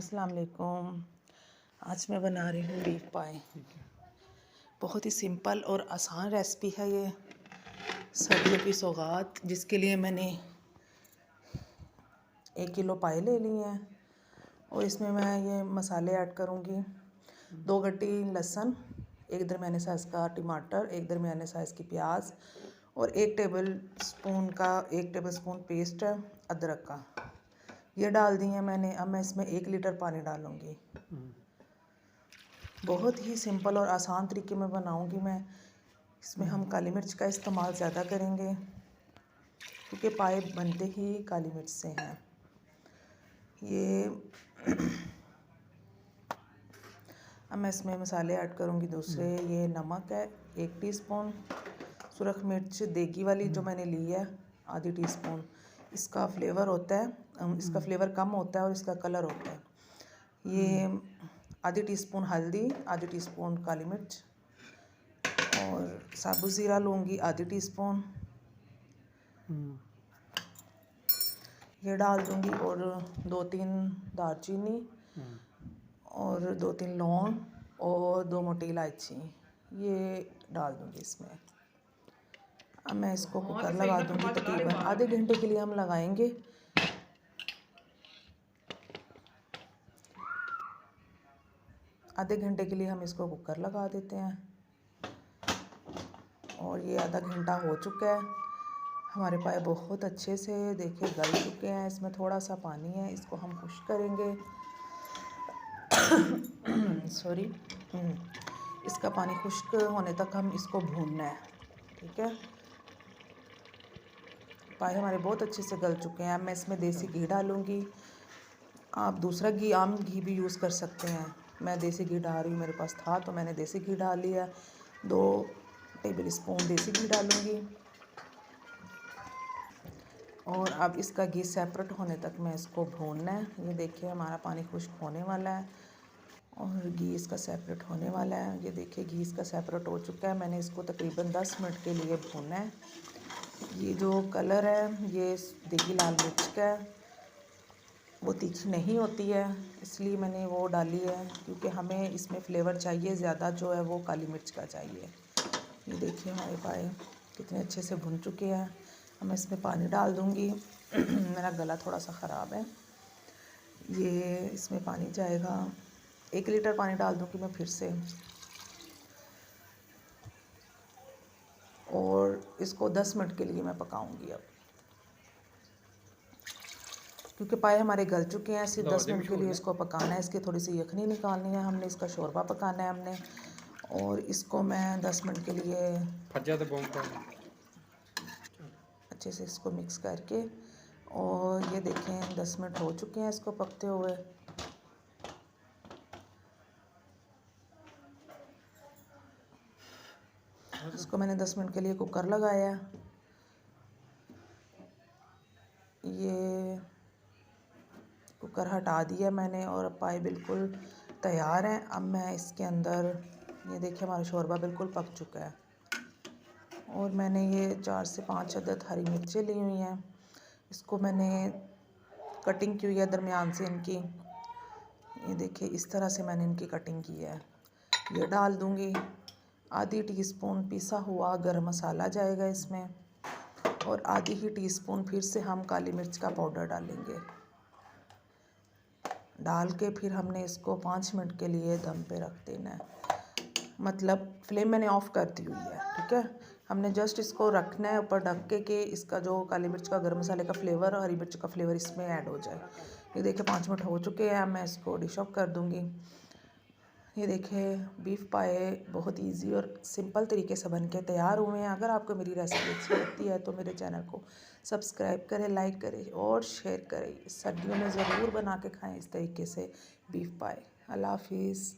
अस्सलाम वालेकुम। आज मैं बना रही हूँ बीफ पाए। बहुत ही सिंपल और आसान रेसिपी है ये, सर्दियों की सौगात, जिसके लिए मैंने 1 किलो पाए ले लिए हैं और इसमें मैं ये मसाले ऐड करूँगी। 2 गड्डी लहसुन, 1 दरमियाने साइज़ का टमाटर, 1 दरमियाने साइज़ की प्याज और 1 टेबलस्पून पेस्ट है अदरक का, ये डाल दी है मैंने। अब मैं इसमें 1 लीटर पानी डालूँगी। बहुत ही सिंपल और आसान तरीके में बनाऊँगी मैं। इसमें हम काली मिर्च का इस्तेमाल ज़्यादा करेंगे क्योंकि पाए बनते ही काली मिर्च से हैं। ये अब मैं इसमें मसाले ऐड करूँगी दूसरे। ये नमक है 1 टीस्पून, सुरख मिर्च देगी वाली जो मैंने ली है आधी टीस्पून। इसका फ्लेवर होता है, इसका फ्लेवर कम होता है और इसका कलर होता है। ये आधी टीस्पून हल्दी, आधी टीस्पून काली मिर्च और साबुत ज़ीरा लूँगी आधी टीस्पून, ये डाल दूँगी। और 2-3 दालचीनी और 2-3 लौंग और 2 मोटी इलायची, ये डाल दूँगी इसमें। अब मैं इसको कुकर लगा दूँगी। तकरीबन आधे घंटे के लिए हम लगाएंगे। आधे घंटे के लिए हम इसको कुकर लगा देते हैं और ये आधा घंटा हो चुका है। हमारे पाए बहुत अच्छे से देखिए गल चुके हैं। इसमें थोड़ा सा पानी है, इसको हम खुश्क करेंगे। सॉरी, इसका पानी खुश्क होने तक हम इसको भूनना है, ठीक है। पाए हमारे बहुत अच्छे से गल चुके हैं। अब मैं इसमें देसी घी डालूँगी। आप दूसरा घी, आम घी भी यूज़ कर सकते हैं। मैं देसी घी डाल रही हूँ, मेरे पास था तो मैंने देसी घी डाल लिया। 2 टेबलस्पून देसी घी डालूँगी और अब इसका घी सेपरेट होने तक मैं इसको भूनना है। ये देखिए हमारा पानी खुश्क होने वाला है और घी इसका सेपरेट होने वाला है। ये देखिए घी इसका सेपरेट हो चुका है। मैंने इसको तकरीबन 10 मिनट के लिए भूनना है। ये जो कलर है ये देगी लाल मिर्च का है, वो तीखी नहीं होती है, इसलिए मैंने वो डाली है क्योंकि हमें इसमें फ्लेवर चाहिए ज़्यादा, जो है वो काली मिर्च का चाहिए। ये देखिए हमारे पाए कितने अच्छे से भुन चुके हैं। अब मैं इसमें पानी डाल दूँगी। मेरा गला थोड़ा सा ख़राब है। ये इसमें पानी जाएगा, 1 लीटर पानी डाल दूँगी मैं फिर से और इसको 10 मिनट के लिए मैं पकाऊँगी। अब क्योंकि पाए हमारे गल चुके हैं, सिर्फ 10 मिनट के लिए इसको पकाना है। इसकी थोड़ी सी यखनी निकालनी है हमने, इसका शोरबा पकाना है हमने। और इसको मैं 10 मिनट के लिए अच्छे से इसको मिक्स करके, और ये देखें 10 मिनट हो चुके हैं इसको पकते हुए। इसको मैंने 10 मिनट के लिए कुकर लगाया। ये कुकर हटा दिया मैंने और पाए बिल्कुल तैयार हैं। अब मैं इसके अंदर, ये देखिए हमारा शोरबा बिल्कुल पक चुका है और मैंने ये 4 से 5 अदद हरी मिर्चें ली हुई हैं। इसको मैंने कटिंग की हुई है दरमियान से इनकी। ये देखिए इस तरह से मैंने इनकी कटिंग की है। ये डाल दूँगी। आधी टीस्पून पिसा हुआ गरम मसाला जाएगा इसमें और आधी ही टीस्पून फिर से हम काली मिर्च का पाउडर डालेंगे। डाल के फिर हमने इसको 5 मिनट के लिए दम पे रख देना है। मतलब फ्लेम मैंने ऑफ़ कर दी हुई है, ठीक है। हमने जस्ट इसको रखना है ऊपर ढक के कि इसका जो काली मिर्च का गरम मसाले का फ्लेवर और हरी मिर्च का फ्लेवर इसमें ऐड हो जाए। ये देखिए 5 मिनट हो चुके हैं। मैं इसको डिश ऑफ कर दूँगी। ये देखिए बीफ पाए बहुत इजी और सिंपल तरीके से बन के तैयार हुए हैं। अगर आपको मेरी रेसिपी अच्छी लगती है तो मेरे चैनल को सब्सक्राइब करें, लाइक करें और शेयर करें। सर्दियों में ज़रूर बना के खाएं इस तरीके से बीफ पाए। अल्लाह हाफिज़।